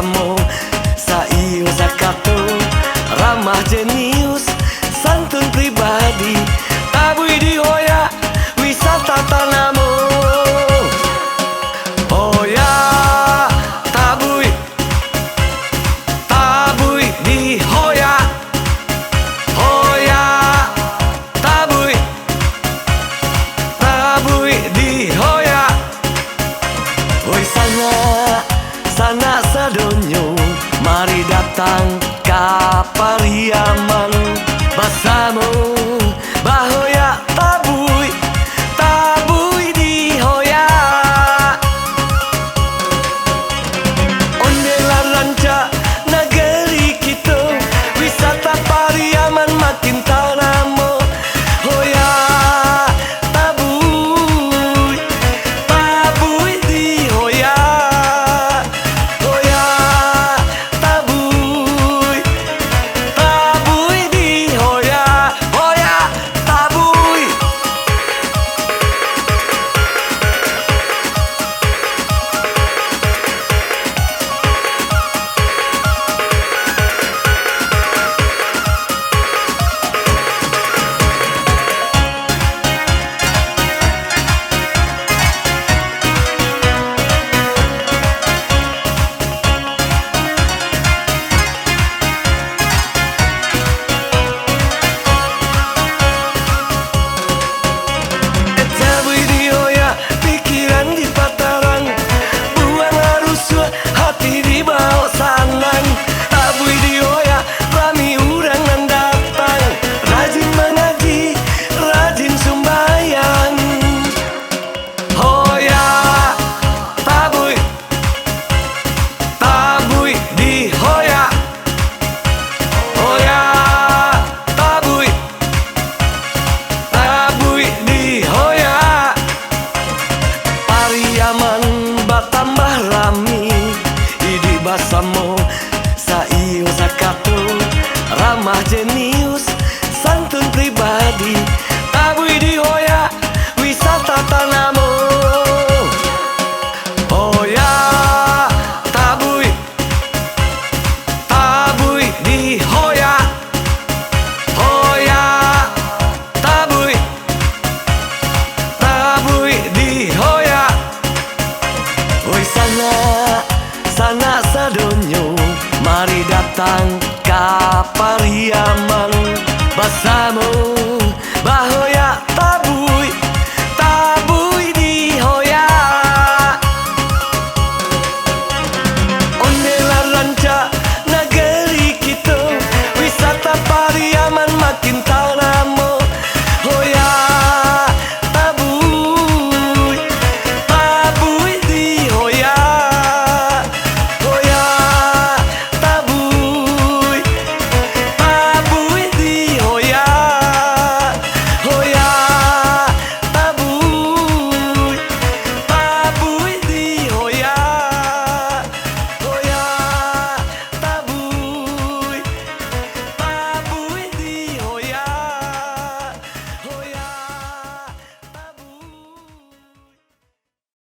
bersama Saio Zakato, ramah jenius, santun pribadi, tabui di Hoya, wisata Tanamo. Hoya, tabui, tabui di Hoya. Hoya, tabui, tabui di Hoya. Oi sana sadonyo, mari datang ka Pariaman bersama Bahoya, tabui, tabui di Hoya. Ondela ranca negeri kita, wisata Pariaman makin tanamo. Hoya, tabui, tabui di Hoya. Hoya, tabui, tabui di Hoya. Hoya, tabui. Tabui di Hoya, pikiran di Patarang, buang arus hati di bawah sanang. Tabui di Hoya, rami urang nan datang, rajin mengaji, rajin sumbayang. Hoya, tabui, tabui di Hoya. Hoya, tabui, tabui di Hoya. Pariaman batambah rami, idi basamo Saio Zakato, ramah jenius, santun pribadi, tabui di Hoya, wisata Tanamo. Hoya, tabui, tabui di Hoya. Hoya, tabui, tabui di Hoya. Oi sana sadonyo, mari datang ka Pariaman bersama Bahoya.